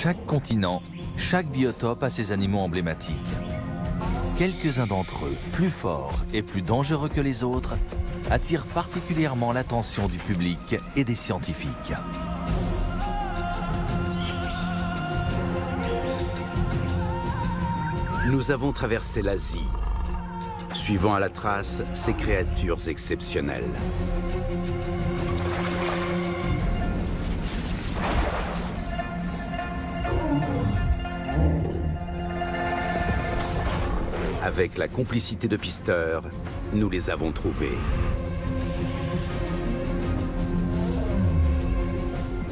Chaque continent, chaque biotope a ses animaux emblématiques. Quelques-uns d'entre eux, plus forts et plus dangereux que les autres, attirent particulièrement l'attention du public et des scientifiques. Nous avons traversé l'Asie, suivant à la trace ces créatures exceptionnelles. Avec la complicité de pisteurs, nous les avons trouvés.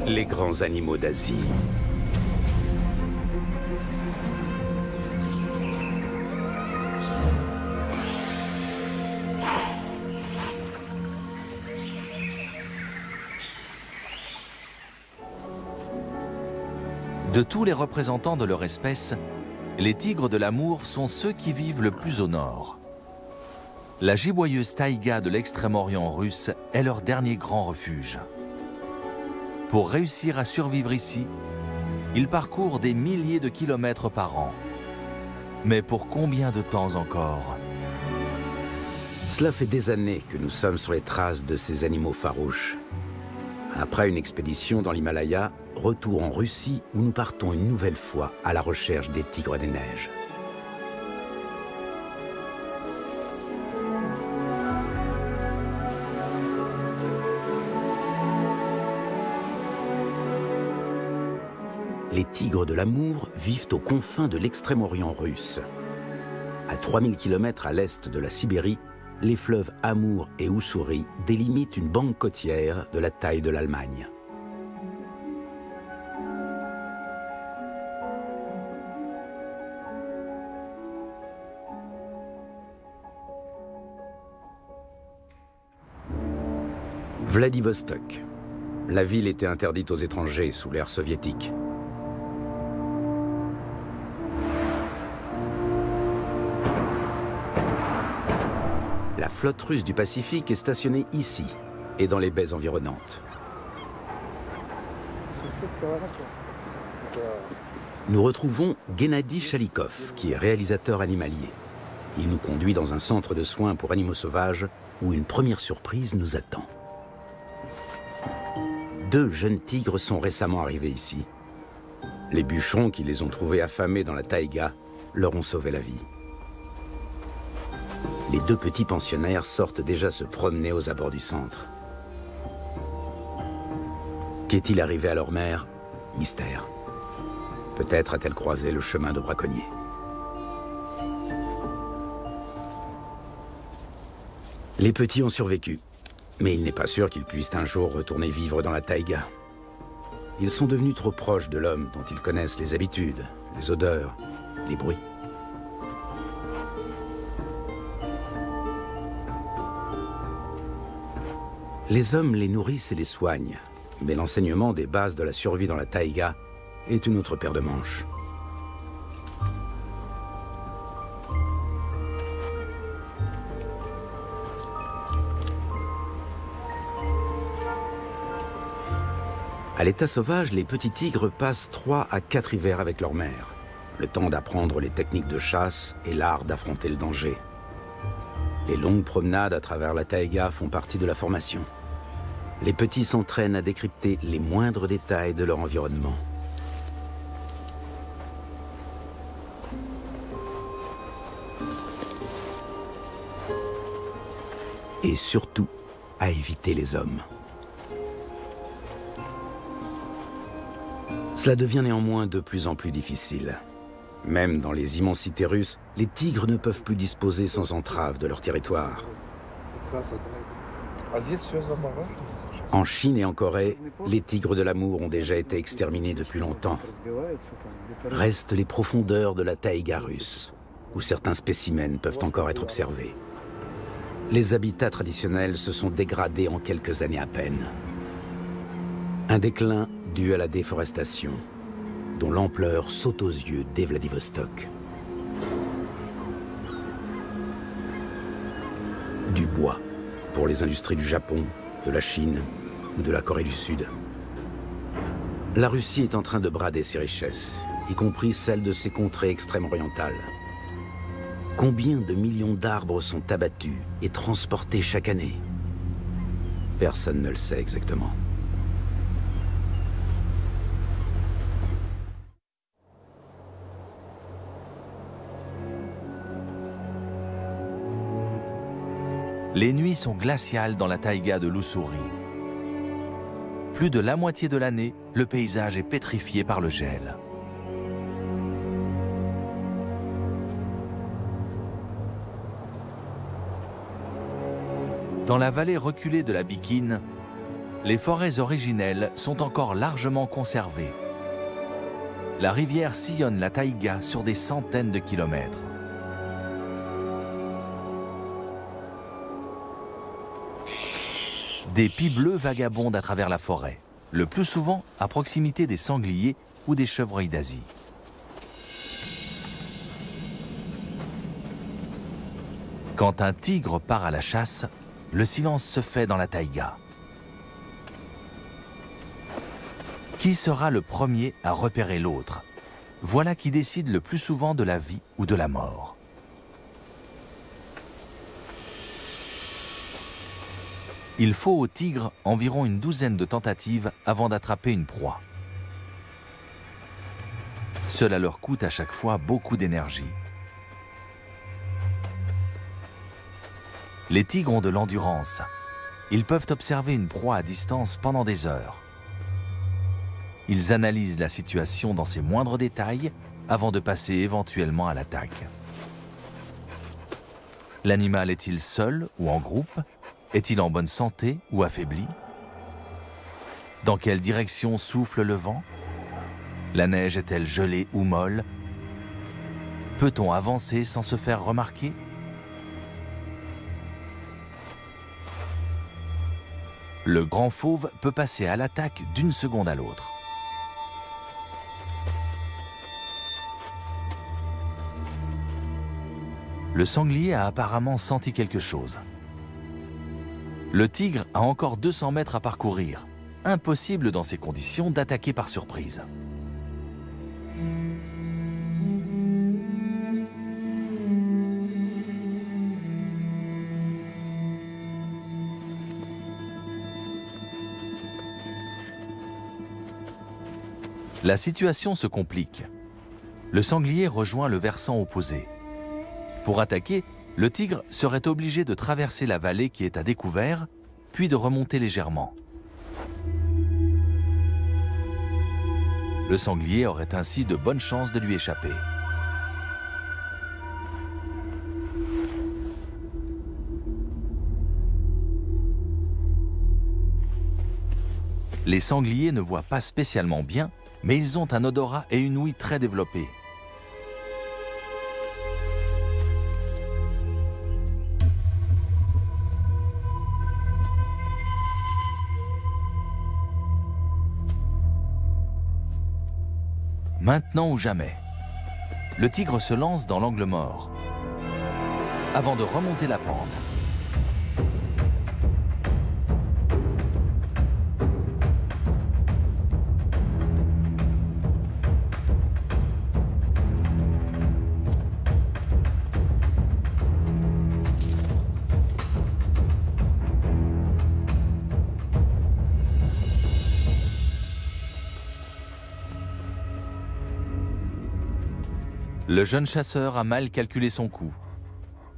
Les grands animaux d'Asie. De tous les représentants de leur espèce, les tigres de l'Amour sont ceux qui vivent le plus au nord. La giboyeuse taïga de l'extrême-orient russe est leur dernier grand refuge. Pour réussir à survivre ici, ils parcourent des milliers de kilomètres par an. Mais pour combien de temps encore? Cela fait des années que nous sommes sur les traces de ces animaux farouches. Après une expédition dans l'Himalaya, retour en Russie où nous partons une nouvelle fois à la recherche des tigres des neiges. Les tigres de l'Amour vivent aux confins de l'extrême-orient russe. À 3000 km à l'est de la Sibérie, les fleuves Amour et Oussouris délimitent une bande côtière de la taille de l'Allemagne. Vladivostok. La ville était interdite aux étrangers sous l'ère soviétique. La flotte russe du Pacifique est stationnée ici et dans les baies environnantes. Nous retrouvons Gennady Chalikov, qui est réalisateur animalier. Il nous conduit dans un centre de soins pour animaux sauvages où une première surprise nous attend. 2 jeunes tigres sont récemment arrivés ici. Les bûcherons qui les ont trouvés affamés dans la taïga leur ont sauvé la vie. Les 2 petits pensionnaires sortent déjà se promener aux abords du centre. Qu'est-il arrivé à leur mère? Mystère. Peut-être a-t-elle croisé le chemin de braconniers. Les petits ont survécu. Mais il n'est pas sûr qu'ils puissent un jour retourner vivre dans la taïga. Ils sont devenus trop proches de l'homme dont ils connaissent les habitudes, les odeurs, les bruits. Les hommes les nourrissent et les soignent, mais l'enseignement des bases de la survie dans la taïga est une autre paire de manches. À l'état sauvage, les petits tigres passent 3 à 4 hivers avec leur mère, le temps d'apprendre les techniques de chasse et l'art d'affronter le danger. Les longues promenades à travers la taïga font partie de la formation. Les petits s'entraînent à décrypter les moindres détails de leur environnement. Et surtout, à éviter les hommes. Cela devient néanmoins de plus en plus difficile. Même dans les immensités russes, les tigres ne peuvent plus disposer sans entrave de leur territoire. En Chine et en Corée, les tigres de l'Amour ont déjà été exterminés depuis longtemps. Restent les profondeurs de la taïga russe, où certains spécimens peuvent encore être observés. Les habitats traditionnels se sont dégradés en quelques années à peine. Un déclin dû à la déforestation, dont l'ampleur saute aux yeux dès Vladivostok. Du bois pour les industries du Japon, de la Chine ou de la Corée du Sud. La Russie est en train de brader ses richesses, y compris celles de ses contrées extrême-orientales. Combien de millions d'arbres sont abattus et transportés chaque année? Personne ne le sait exactement. Les nuits sont glaciales dans la taïga de l'Ussuri. Plus de la moitié de l'année, le paysage est pétrifié par le gel. Dans la vallée reculée de la Bikine, les forêts originelles sont encore largement conservées. La rivière sillonne la taïga sur des centaines de kilomètres. Des pies bleues vagabondent à travers la forêt, le plus souvent à proximité des sangliers ou des chevreuils d'Asie. Quand un tigre part à la chasse, le silence se fait dans la taïga. Qui sera le premier à repérer l'autre? Voilà qui décide le plus souvent de la vie ou de la mort. Il faut au tigre environ une douzaine de tentatives avant d'attraper une proie. Cela leur coûte à chaque fois beaucoup d'énergie. Les tigres ont de l'endurance. Ils peuvent observer une proie à distance pendant des heures. Ils analysent la situation dans ses moindres détails avant de passer éventuellement à l'attaque. L'animal est-il seul ou en groupe? Est-il en bonne santé ou affaibli? Dans quelle direction souffle le vent? La neige est-elle gelée ou molle? Peut-on avancer sans se faire remarquer? Le grand fauve peut passer à l'attaque d'une seconde à l'autre. Le sanglier a apparemment senti quelque chose. Le tigre a encore 200 mètres à parcourir. Impossible dans ces conditions d'attaquer par surprise. La situation se complique. Le sanglier rejoint le versant opposé. Pour attaquer, le tigre serait obligé de traverser la vallée qui est à découvert, puis de remonter légèrement. Le sanglier aurait ainsi de bonnes chances de lui échapper. Les sangliers ne voient pas spécialement bien, mais ils ont un odorat et une ouïe très développés. Maintenant ou jamais, le tigre se lance dans l'angle mort, avant de remonter la pente. Le jeune chasseur a mal calculé son coup.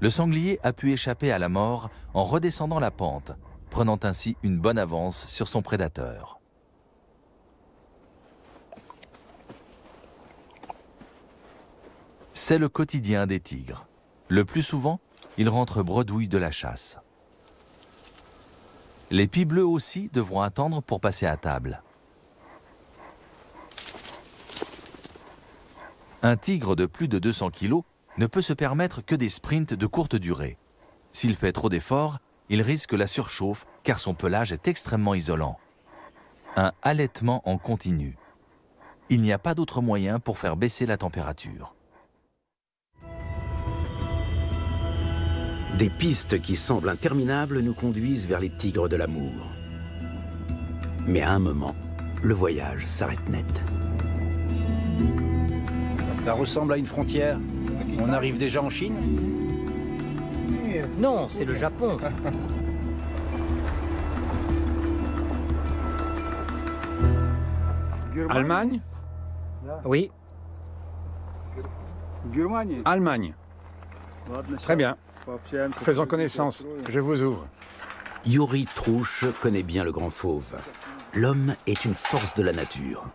Le sanglier a pu échapper à la mort en redescendant la pente, prenant ainsi une bonne avance sur son prédateur. C'est le quotidien des tigres. Le plus souvent, ils rentrent bredouilles de la chasse. Les pies bleues aussi devront attendre pour passer à table. Un tigre de plus de 200 kg ne peut se permettre que des sprints de courte durée. S'il fait trop d'efforts, il risque la surchauffe car son pelage est extrêmement isolant. Un halètement en continu. Il n'y a pas d'autre moyen pour faire baisser la température. Des pistes qui semblent interminables nous conduisent vers les tigres de l'amour. Mais à un moment, le voyage s'arrête net. Ça ressemble à une frontière. On arrive déjà en Chine? Non, c'est le Japon. Allemagne? Oui. Allemagne. Très bien. Faisons connaissance. Je vous ouvre. Yuri Trouche connaît bien le grand fauve. L'homme est une force de la nature.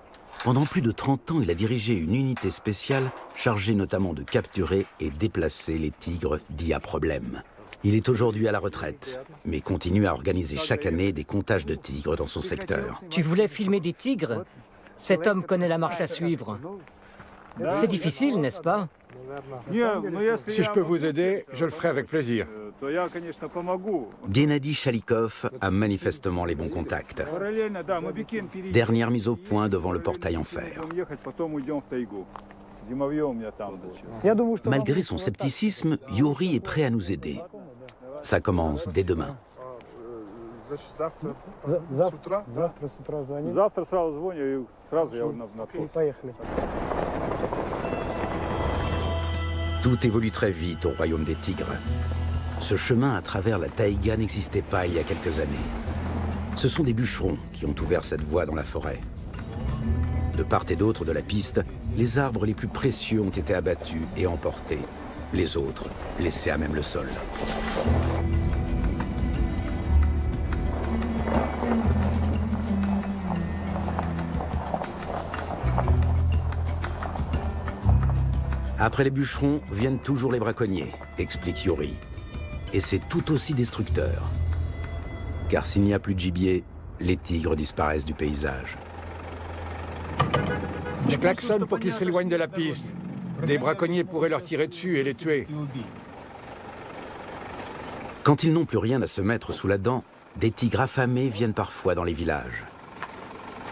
Pendant plus de 30 ans, il a dirigé une unité spéciale chargée notamment de capturer et déplacer les tigres dits à problème. Il est aujourd'hui à la retraite, mais continue à organiser chaque année des comptages de tigres dans son secteur. Tu voulais filmer des tigres? Cet homme connaît la marche à suivre. C'est difficile, n'est-ce pas? Si je peux vous aider, je le ferai avec plaisir. Gennady Chalikov a manifestement les bons contacts. Dernière mise au point devant le portail en fer. Malgré son scepticisme, Yuri est prêt à nous aider. Ça commence dès demain. Tout évolue très vite au royaume des tigres. Ce chemin à travers la taïga n'existait pas il y a quelques années. Ce sont des bûcherons qui ont ouvert cette voie dans la forêt. De part et d'autre de la piste, les arbres les plus précieux ont été abattus et emportés. Les autres, laissés à même le sol. Après les bûcherons, viennent toujours les braconniers, explique Yuri. Et c'est tout aussi destructeur. Car s'il n'y a plus de gibier, les tigres disparaissent du paysage. Je klaxonne pour qu'ils s'éloignent de la piste. Des braconniers pourraient leur tirer dessus et les tuer. Quand ils n'ont plus rien à se mettre sous la dent, des tigres affamés viennent parfois dans les villages.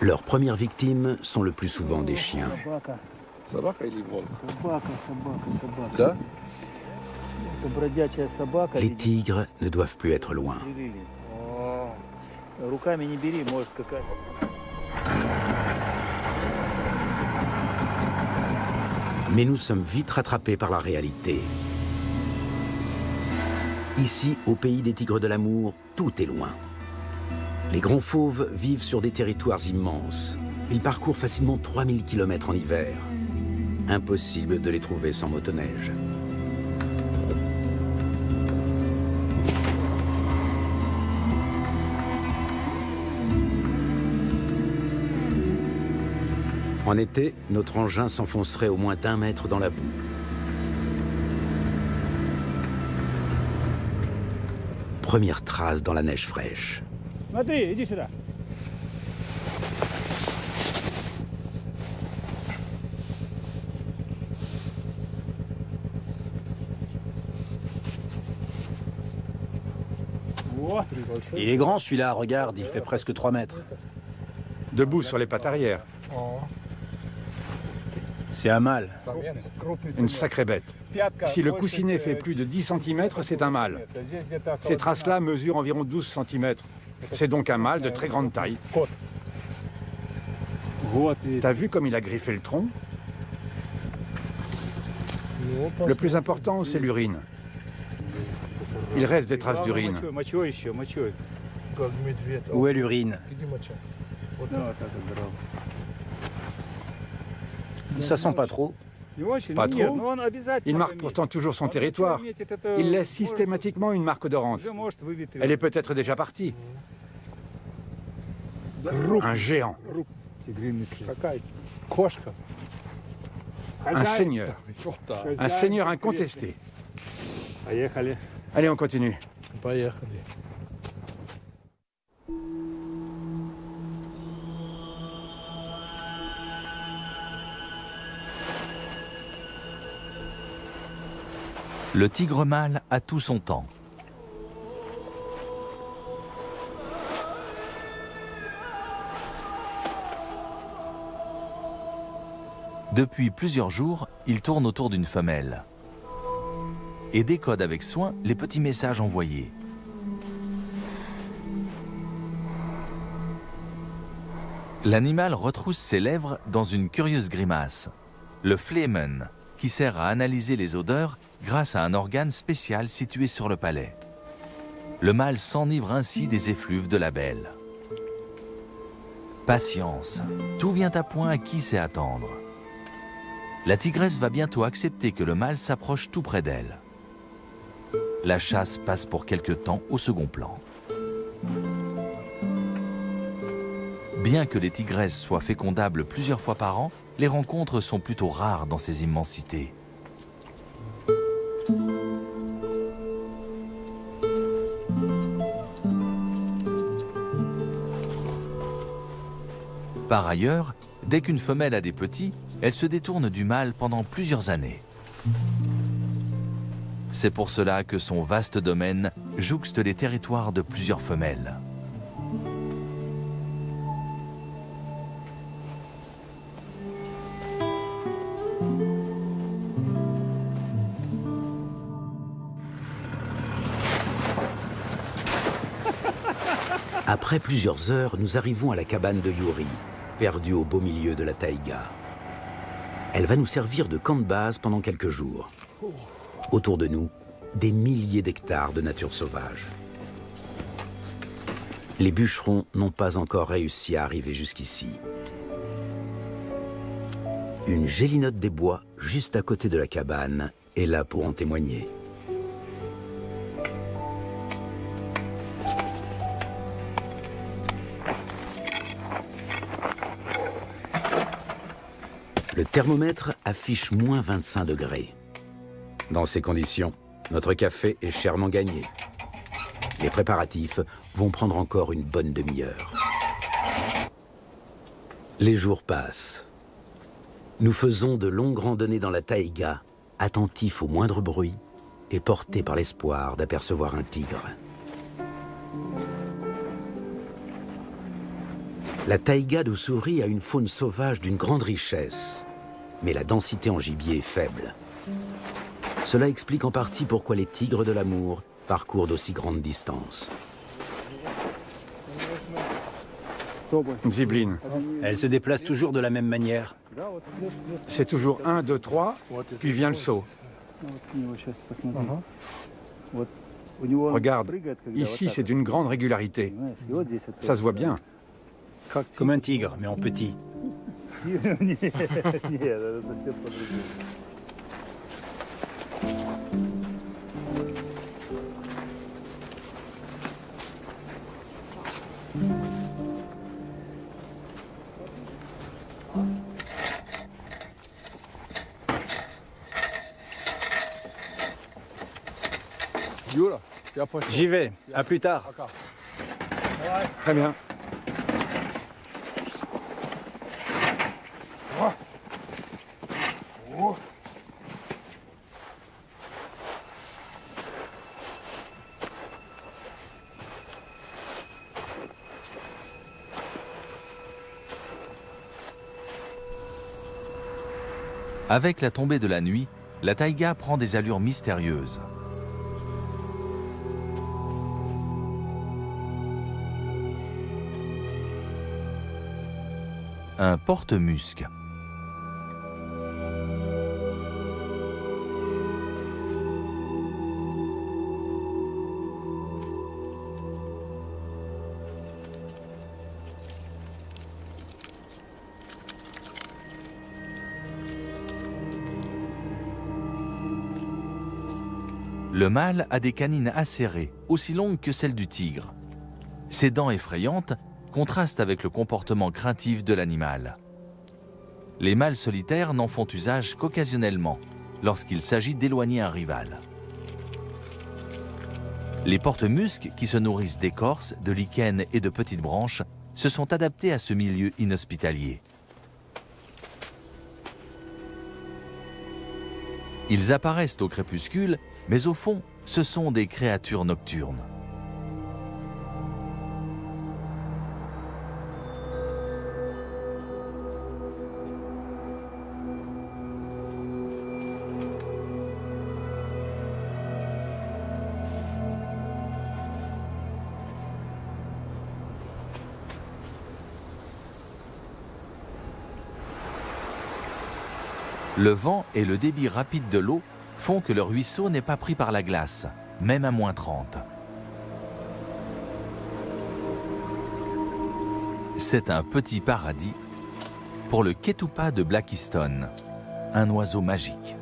Leurs premières victimes sont le plus souvent des chiens. Les tigres ne doivent plus être loin. Mais nous sommes vite rattrapés par la réalité. Ici, au pays des tigres de l'amour, tout est loin. Les grands fauves vivent sur des territoires immenses. Ils parcourent facilement 3000 km en hiver. Impossible de les trouver sans motoneige. En été, notre engin s'enfoncerait au moins d'1 mètre dans la boue. Première trace dans la neige fraîche. Il est grand celui-là, regarde, il fait presque 3 mètres. Debout sur les pattes arrière. C'est un mâle. Une sacrée bête. Si le coussinet fait plus de 10 cm, c'est un mâle. Ces traces-là mesurent environ 12 cm. C'est donc un mâle de très grande taille. T'as vu comme il a griffé le tronc? Le plus important, c'est l'urine. Il reste des traces d'urine. Où est l'urine? Ça sent pas trop. Pas trop. Il marque pourtant toujours son territoire. Il laisse systématiquement une marque de rente. Elle est peut-être déjà partie. Un géant. Un seigneur. Un seigneur incontesté. Allez, on continue. Le tigre mâle a tout son temps. Depuis plusieurs jours, il tourne autour d'une femelle et décode avec soin les petits messages envoyés. L'animal retrousse ses lèvres dans une curieuse grimace, le Flehmen, qui sert à analyser les odeurs grâce à un organe spécial situé sur le palais. Le mâle s'enivre ainsi des effluves de la belle. Patience, tout vient à point à qui sait attendre. La tigresse va bientôt accepter que le mâle s'approche tout près d'elle. La chasse passe pour quelque temps au second plan. Bien que les tigresses soient fécondables plusieurs fois par an, les rencontres sont plutôt rares dans ces immensités. Par ailleurs, dès qu'une femelle a des petits, elle se détourne du mâle pendant plusieurs années. C'est pour cela que son vaste domaine jouxte les territoires de plusieurs femelles. Après plusieurs heures, nous arrivons à la cabane de Yuri, perdue au beau milieu de la taïga. Elle va nous servir de camp de base pendant quelques jours. Autour de nous, des milliers d'hectares de nature sauvage. Les bûcherons n'ont pas encore réussi à arriver jusqu'ici. Une gélinote des bois, juste à côté de la cabane, est là pour en témoigner. Le thermomètre affiche moins 25 degrés. Dans ces conditions, notre café est chèrement gagné. Les préparatifs vont prendre encore une bonne demi-heure. Les jours passent. Nous faisons de longues randonnées dans la taïga, attentifs au moindre bruit et portés par l'espoir d'apercevoir un tigre. La taïga d'Ussuri a une faune sauvage d'une grande richesse, mais la densité en gibier est faible. Cela explique en partie pourquoi les tigres de l'amour parcourent d'aussi grandes distances. Zibline, Elle se déplace toujours de la même manière. c'est toujours 1, 2, 3, puis vient le saut. Regarde, ici c'est d'une grande régularité. Ça se voit bien. Comme un tigre, mais en petit. J'y vais, à plus tard. Très bien. Avec la tombée de la nuit, la taïga prend des allures mystérieuses. Un porte-musc. Le mâle a des canines acérées, aussi longues que celles du tigre. Ses dents effrayantes contrastent avec le comportement craintif de l'animal. Les mâles solitaires n'en font usage qu'occasionnellement, lorsqu'il s'agit d'éloigner un rival. Les porte-muscs, qui se nourrissent d'écorces, de lichens et de petites branches, se sont adaptés à ce milieu inhospitalier. Ils apparaissent au crépuscule, mais au fond, ce sont des créatures nocturnes. Le vent et le débit rapide de l'eau font que le ruisseau n'est pas pris par la glace, même à -30. C'est un petit paradis pour le Ketupa de Blakiston, un oiseau magique.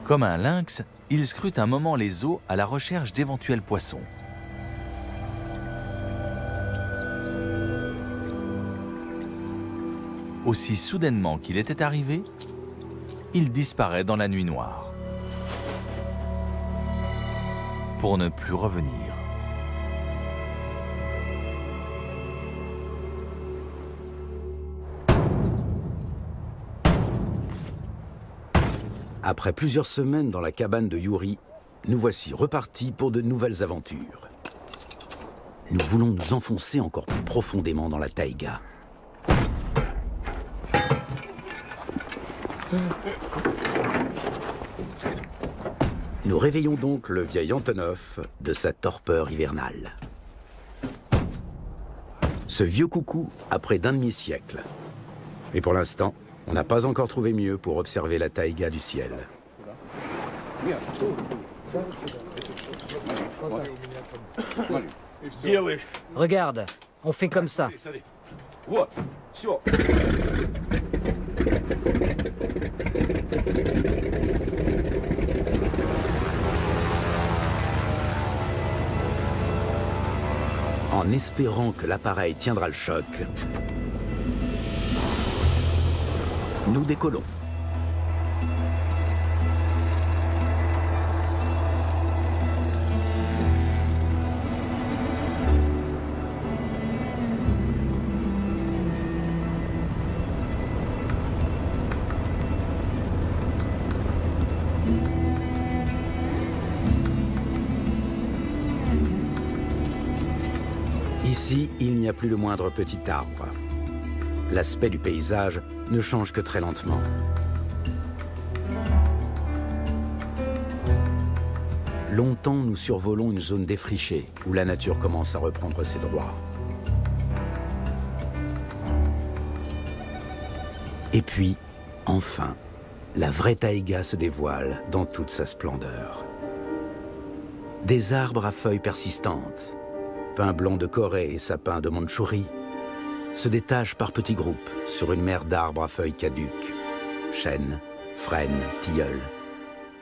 Comme un lynx, il scrute un moment les eaux à la recherche d'éventuels poissons. Aussi soudainement qu'il était arrivé, il disparaît dans la nuit noire, pour ne plus revenir. Après plusieurs semaines dans la cabane de Yuri, nous voici repartis pour de nouvelles aventures. Nous voulons nous enfoncer encore plus profondément dans la taïga. Nous réveillons donc le vieil Antonov de sa torpeur hivernale. Ce vieux coucou a près d'un demi-siècle. Et pour l'instant, on n'a pas encore trouvé mieux pour observer la taïga du ciel. Regarde, on fait comme ça. En espérant que l'appareil tiendra le choc, nous décollons. Ici, il n'y a plus le moindre petit arbre. L'aspect du paysage ne change que très lentement. Longtemps, nous survolons une zone défrichée où la nature commence à reprendre ses droits. Et puis, enfin, la vraie taïga se dévoile dans toute sa splendeur. Des arbres à feuilles persistantes, pins blancs de Corée et sapins de Mandchourie, se détachent par petits groupes sur une mer d'arbres à feuilles caduques, chênes, frênes, tilleuls,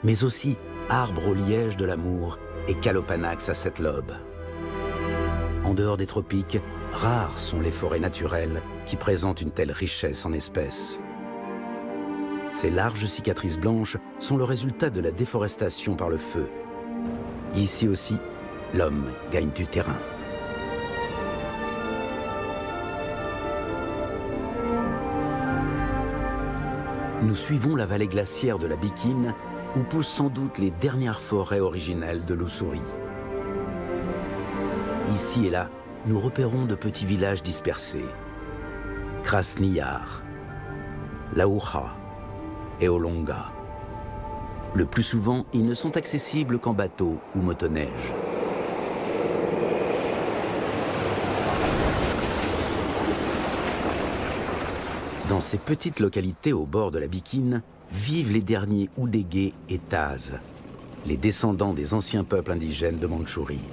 mais aussi arbres au liège de l'amour et calopanax à 7 lobes. En dehors des tropiques, rares sont les forêts naturelles qui présentent une telle richesse en espèces. Ces larges cicatrices blanches sont le résultat de la déforestation par le feu. Ici aussi, l'homme gagne du terrain. Nous suivons la vallée glaciaire de la Bikine, où poussent sans doute les dernières forêts originelles de l'Ussuri. Ici et là, nous repérons de petits villages dispersés. Krasny Yar, Laoucha et Olonga. Le plus souvent, ils ne sont accessibles qu'en bateau ou motoneige. Dans ces petites localités au bord de la Bikine, vivent les derniers Oudégués et Tazes, les descendants des anciens peuples indigènes de Mandchourie.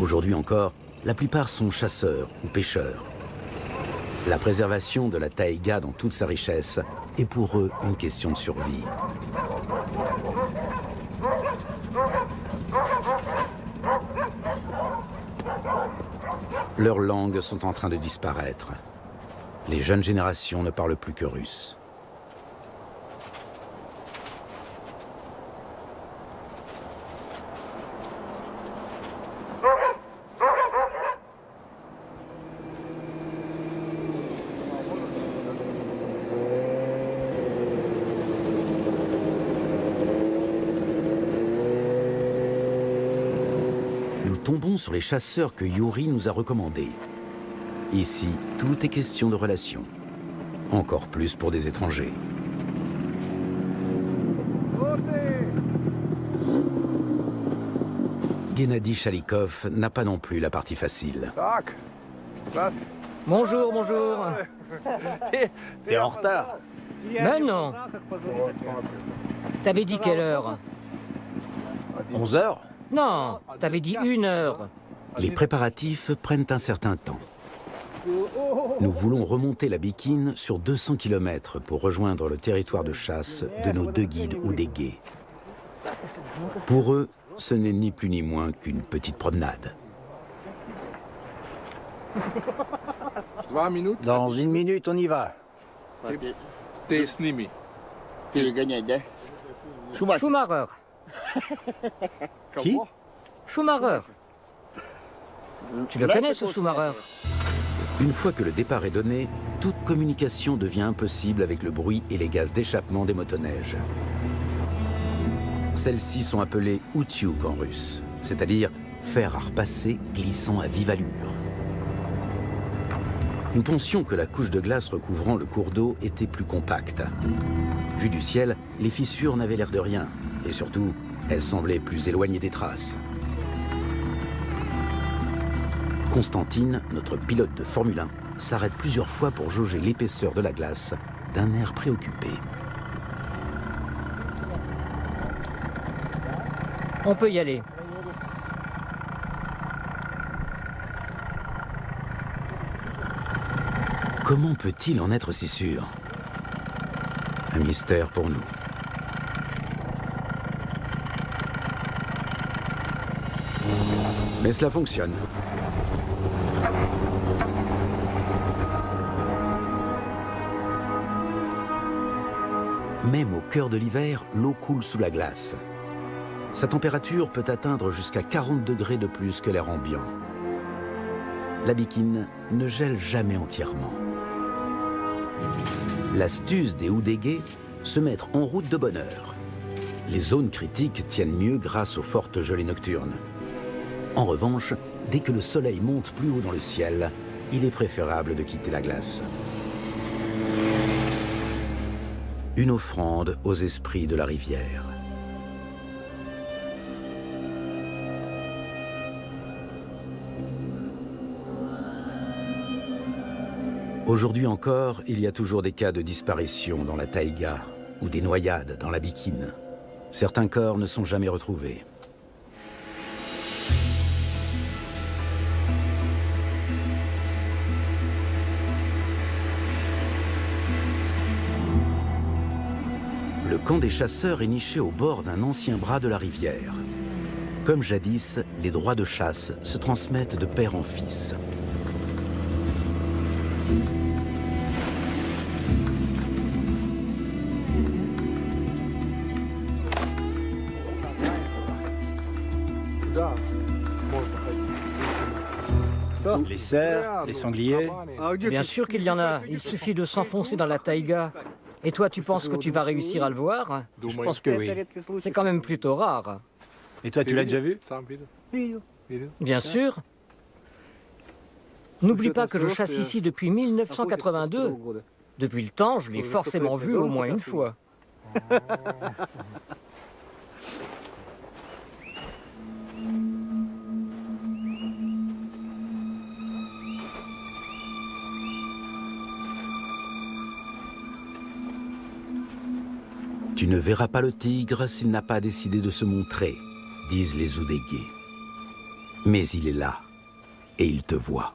Aujourd'hui encore, la plupart sont chasseurs ou pêcheurs. La préservation de la taïga dans toute sa richesse est pour eux une question de survie. Leurs langues sont en train de disparaître. Les jeunes générations ne parlent plus que russe. Nous tombons sur les chasseurs que Yuri nous a recommandés. Ici, tout est question de relations. Encore plus pour des étrangers. Gennady Chalikov n'a pas non plus la partie facile. Bonjour, bonjour. T'es en retard. Mais non. T'avais dit quelle heure? 11 heures? Non, t'avais dit 1 heure. Les préparatifs prennent un certain temps. Nous voulons remonter la Bikine sur 200 km pour rejoindre le territoire de chasse de nos 2 guides Oudégués. Pour eux, ce n'est ni plus ni moins qu'une petite promenade. Dans 1 minute, on y va. Schumacher. Qui? Schumacher. Tu le connais, ce Schumacher? Une fois que le départ est donné, toute communication devient impossible avec le bruit et les gaz d'échappement des motoneiges. Celles-ci sont appelées outyuk en russe, c'est-à-dire fer à repasser glissant à vive allure. Nous pensions que la couche de glace recouvrant le cours d'eau était plus compacte. Vu du ciel, les fissures n'avaient l'air de rien, et surtout, elles semblaient plus éloignées des traces. Constantine, notre pilote de Formule 1, s'arrête plusieurs fois pour jauger l'épaisseur de la glace d'un air préoccupé. On peut y aller. Comment peut-il en être si sûr? Un mystère pour nous. Mais cela fonctionne. Même au cœur de l'hiver, l'eau coule sous la glace. Sa température peut atteindre jusqu'à 40 degrés de plus que l'air ambiant. La Bikine ne gèle jamais entièrement. L'astuce des Oudégués, se mettre en route de bonne heure. Les zones critiques tiennent mieux grâce aux fortes gelées nocturnes. En revanche, dès que le soleil monte plus haut dans le ciel, il est préférable de quitter la glace. Une offrande aux esprits de la rivière. Aujourd'hui encore, il y a toujours des cas de disparition dans la taïga ou des noyades dans la Bikine. Certains corps ne sont jamais retrouvés. Le camp des chasseurs est niché au bord d'un ancien bras de la rivière. Comme jadis, les droits de chasse se transmettent de père en fils. Les cerfs, les sangliers. Bien sûr qu'il y en a. Il suffit de s'enfoncer dans la taïga. Et toi, tu penses que tu vas réussir à le voir? Je pense que oui. C'est quand même plutôt rare. Et toi, tu l'as déjà vu? Bien sûr. N'oublie pas que je chasse ici depuis 1982. Depuis le temps, je l'ai forcément vu au moins une fois. Tu ne verras pas le tigre s'il n'a pas décidé de se montrer, disent les Oudégués. Mais il est là, et il te voit.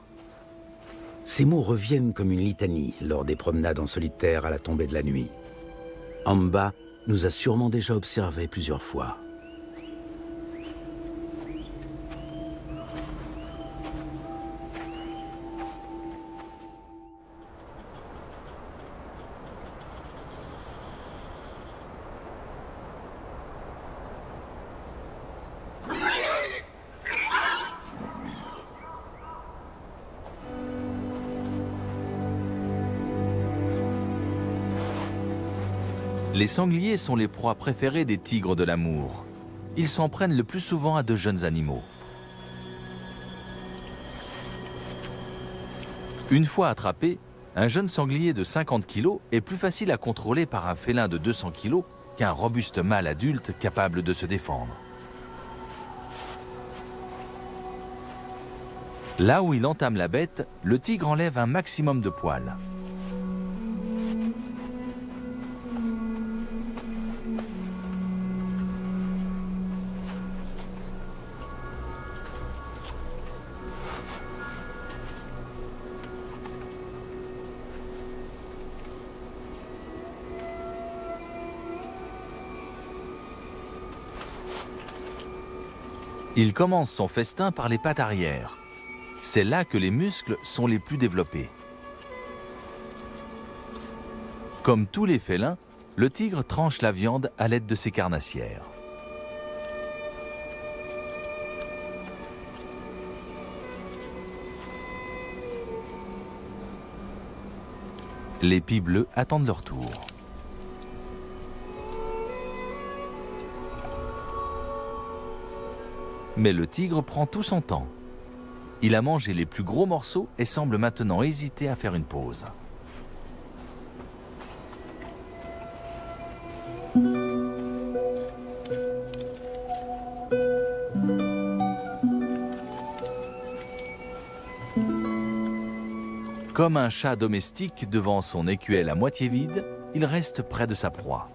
Ces mots reviennent comme une litanie lors des promenades en solitaire à la tombée de la nuit. Amba nous a sûrement déjà observés plusieurs fois. Les sangliers sont les proies préférées des tigres de l'Amour. Ils s'en prennent le plus souvent à de jeunes animaux. Une fois attrapé, un jeune sanglier de 50 kg est plus facile à contrôler par un félin de 200 kg qu'un robuste mâle adulte capable de se défendre. Là où il entame la bête, le tigre enlève un maximum de poils. Il commence son festin par les pattes arrière. C'est là que les muscles sont les plus développés. Comme tous les félins, le tigre tranche la viande à l'aide de ses carnassières. Les pies bleues attendent leur tour. Mais le tigre prend tout son temps. Il a mangé les plus gros morceaux et semble maintenant hésiter à faire une pause. Comme un chat domestique devant son écuelle à moitié vide, il reste près de sa proie.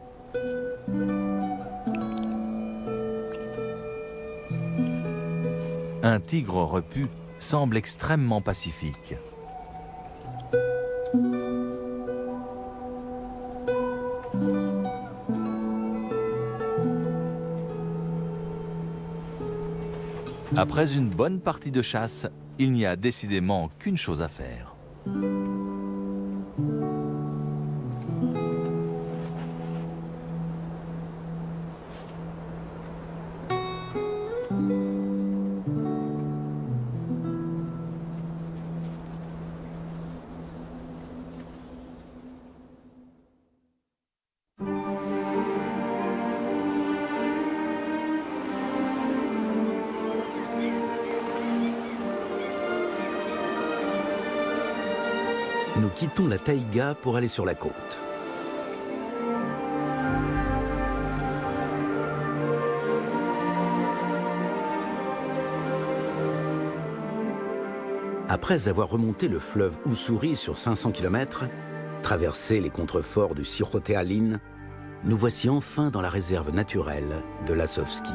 Un tigre repu semble extrêmement pacifique. Après une bonne partie de chasse, il n'y a décidément qu'une chose à faire. Nous quittons la taïga pour aller sur la côte. Après avoir remonté le fleuve Ussuri sur 500 km, traversé les contreforts du Cijote Alin, nous voici enfin dans la réserve naturelle de Lasovski.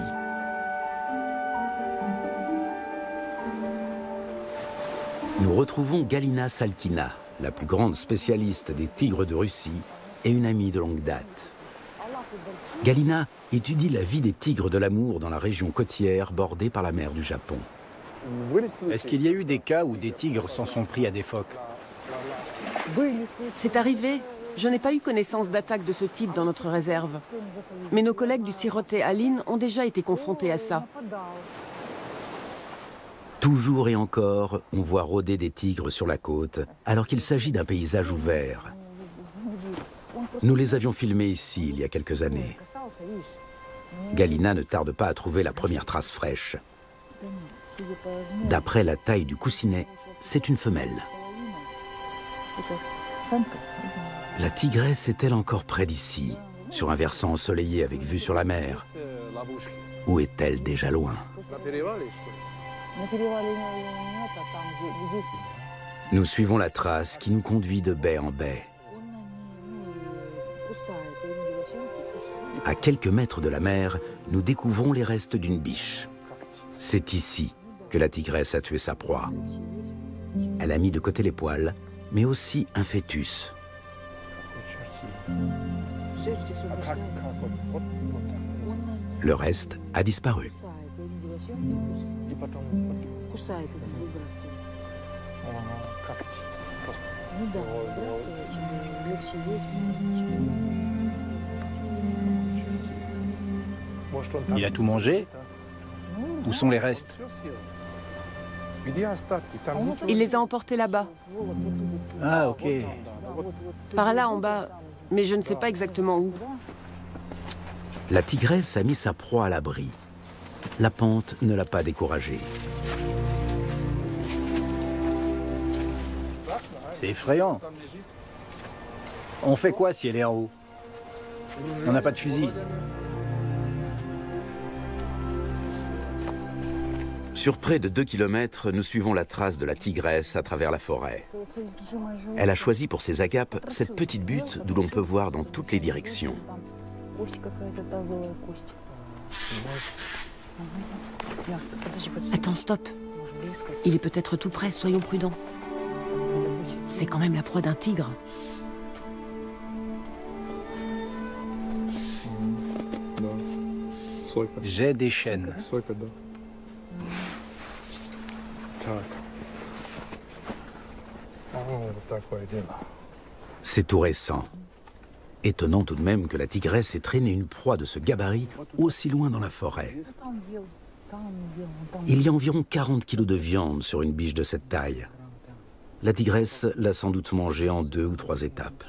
Nous retrouvons Galina Salkina, la plus grande spécialiste des tigres de Russie et une amie de longue date. Galina étudie la vie des tigres de l'Amour dans la région côtière bordée par la mer du Japon. Est-ce qu'il y a eu des cas où des tigres s'en sont pris à des phoques? C'est arrivé. Je n'ai pas eu connaissance d'attaques de ce type dans notre réserve. Mais nos collègues du Cijote Alin ont déjà été confrontés à ça. Toujours et encore, on voit rôder des tigres sur la côte, alors qu'il s'agit d'un paysage ouvert. Nous les avions filmés ici, il y a quelques années. Galina ne tarde pas à trouver la première trace fraîche. D'après la taille du coussinet, c'est une femelle. La tigresse est-elle encore près d'ici, sur un versant ensoleillé avec vue sur la mer? Ou est-elle déjà loin? Nous suivons la trace qui nous conduit de baie en baie. À quelques mètres de la mer, nous découvrons les restes d'une biche. C'est ici que la tigresse a tué sa proie. Elle a mis de côté les poils, mais aussi un fœtus. Le reste a disparu. Il a tout mangé? Où sont les restes? Il les a emportés là-bas, Ah, ok. par là en bas, mais je ne sais pas exactement où. La tigresse a mis sa proie à l'abri. La pente ne l'a pas découragée. C'est effrayant. On fait quoi si elle est en haut? On n'a pas de fusil. Sur près de 2 km, nous suivons la trace de la tigresse à travers la forêt. Elle a choisi pour ses agapes cette petite butte d'où l'on peut voir dans toutes les directions. Attends, stop. Il est peut-être tout près, soyons prudents. C'est quand même la proie d'un tigre. J'ai des chaînes. C'est tout récent. Étonnant tout de même que la tigresse ait traîné une proie de ce gabarit aussi loin dans la forêt. Il y a environ 40 kilos de viande sur une biche de cette taille. La tigresse l'a sans doute mangée en 2 ou 3 étapes.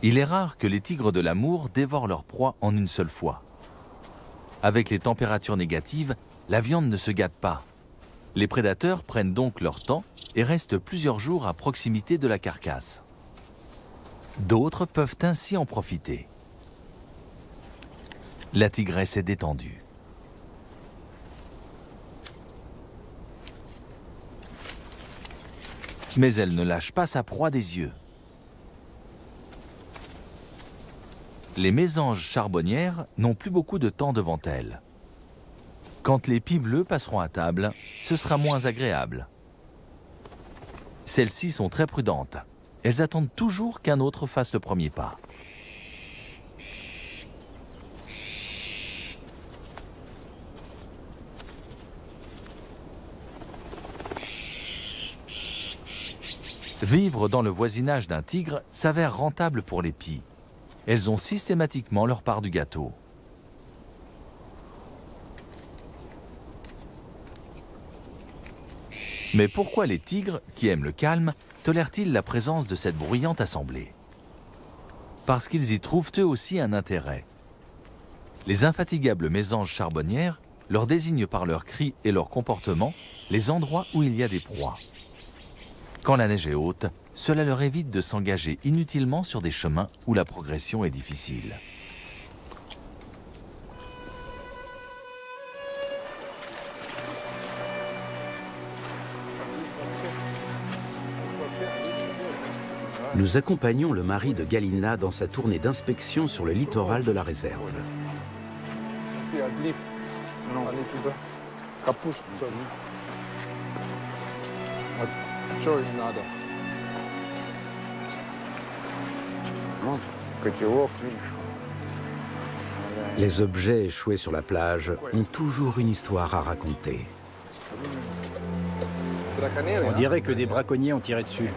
Il est rare que les tigres de l'amour dévorent leur proie en une seule fois. Avec les températures négatives, la viande ne se gâte pas. Les prédateurs prennent donc leur temps et restent plusieurs jours à proximité de la carcasse. D'autres peuvent ainsi en profiter. La tigresse est détendue. Mais elle ne lâche pas sa proie des yeux. Les mésanges charbonnières n'ont plus beaucoup de temps devant elles. Quand les pies bleues passeront à table, ce sera moins agréable. Celles-ci sont très prudentes. Elles attendent toujours qu'un autre fasse le premier pas. Vivre dans le voisinage d'un tigre s'avère rentable pour les pies. Elles ont systématiquement leur part du gâteau. Mais pourquoi les tigres, qui aiment le calme, tolèrent-ils la présence de cette bruyante assemblée? Parce qu'ils y trouvent eux aussi un intérêt. Les infatigables mésanges charbonnières leur désignent par leurs cris et leur comportement les endroits où il y a des proies. Quand la neige est haute, cela leur évite de s'engager inutilement sur des chemins où la progression est difficile. Nous accompagnons le mari de Galina dans sa tournée d'inspection sur le littoral de la réserve. Les objets échoués sur la plage ont toujours une histoire à raconter. On dirait que des braconniers ont tiré dessus.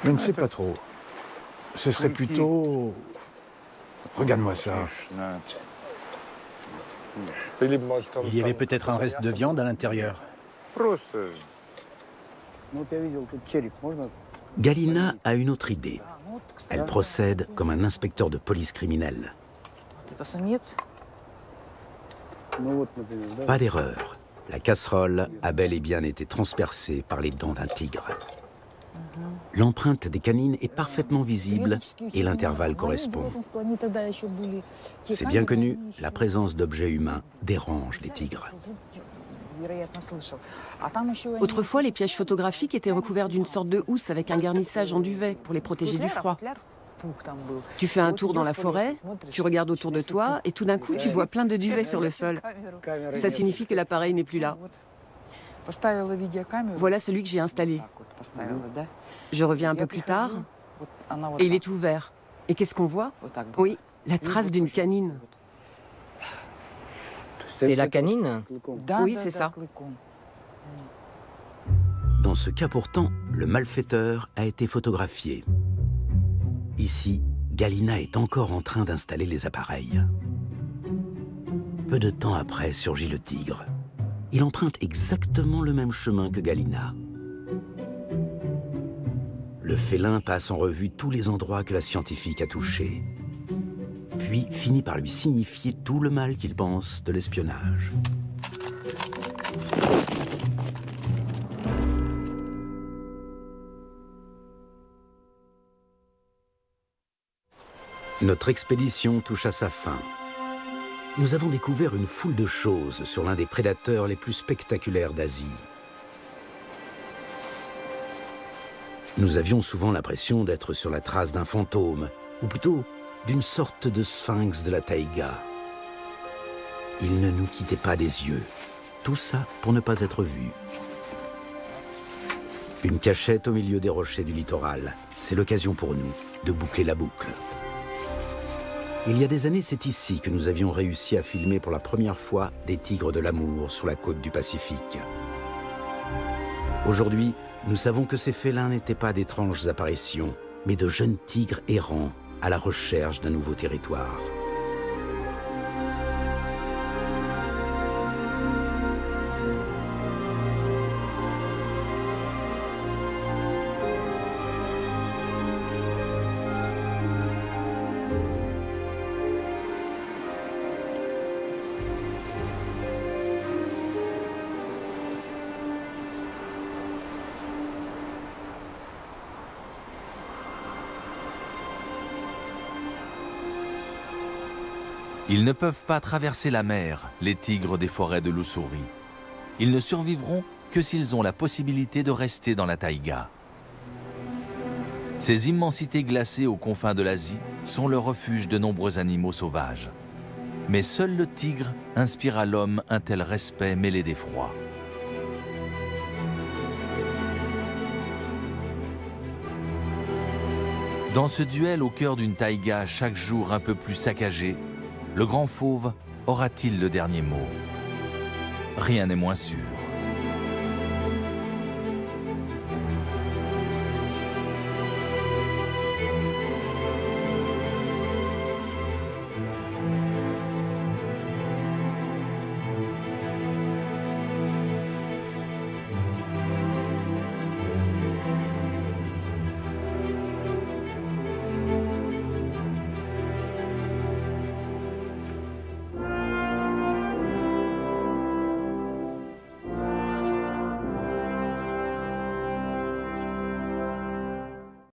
Je ne sais pas trop. Ce serait plutôt... Regarde-moi ça. Il y avait peut-être un reste de viande à l'intérieur. Galina a une autre idée. Elle procède comme un inspecteur de police criminelle. Pas d'erreur. La casserole a bel et bien été transpercée par les dents d'un tigre. L'empreinte des canines est parfaitement visible et l'intervalle correspond. C'est bien connu, la présence d'objets humains dérange les tigres. Autrefois, les pièges photographiques étaient recouverts d'une sorte de housse avec un garnissage en duvet pour les protéger du froid. Tu fais un tour dans la forêt, tu regardes autour de toi et tout d'un coup, tu vois plein de duvets sur le sol. Ça signifie que l'appareil n'est plus là. Voilà celui que j'ai installé. Je reviens un peu plus tard et il est ouvert. Et qu'est-ce qu'on voit? Oui, la trace d'une canine. C'est la canine? Oui, c'est ça. Dans ce cas pourtant, le malfaiteur a été photographié. Ici, Galina est encore en train d'installer les appareils. Peu de temps après surgit le tigre. Il emprunte exactement le même chemin que Galina. Le félin passe en revue tous les endroits que la scientifique a touchés, puis finit par lui signifier tout le mal qu'il pense de l'espionnage. Notre expédition touche à sa fin. Nous avons découvert une foule de choses sur l'un des prédateurs les plus spectaculaires d'Asie. Nous avions souvent l'impression d'être sur la trace d'un fantôme, ou plutôt d'une sorte de sphinx de la taïga. Il ne nous quittait pas des yeux, tout ça pour ne pas être vu. Une cachette au milieu des rochers du littoral, c'est l'occasion pour nous de boucler la boucle. Il y a des années, c'est ici que nous avions réussi à filmer pour la première fois des tigres de l'amour sur la côte du Pacifique. Aujourd'hui, nous savons que ces félins n'étaient pas d'étranges apparitions, mais de jeunes tigres errants à la recherche d'un nouveau territoire. Ils ne peuvent pas traverser la mer, les tigres des forêts de l'Ussuri. Ils ne survivront que s'ils ont la possibilité de rester dans la taïga. Ces immensités glacées aux confins de l'Asie sont le refuge de nombreux animaux sauvages. Mais seul le tigre inspire à l'homme un tel respect mêlé d'effroi. Dans ce duel au cœur d'une taïga chaque jour un peu plus saccagée, le grand fauve aura-t-il le dernier mot? Rien n'est moins sûr.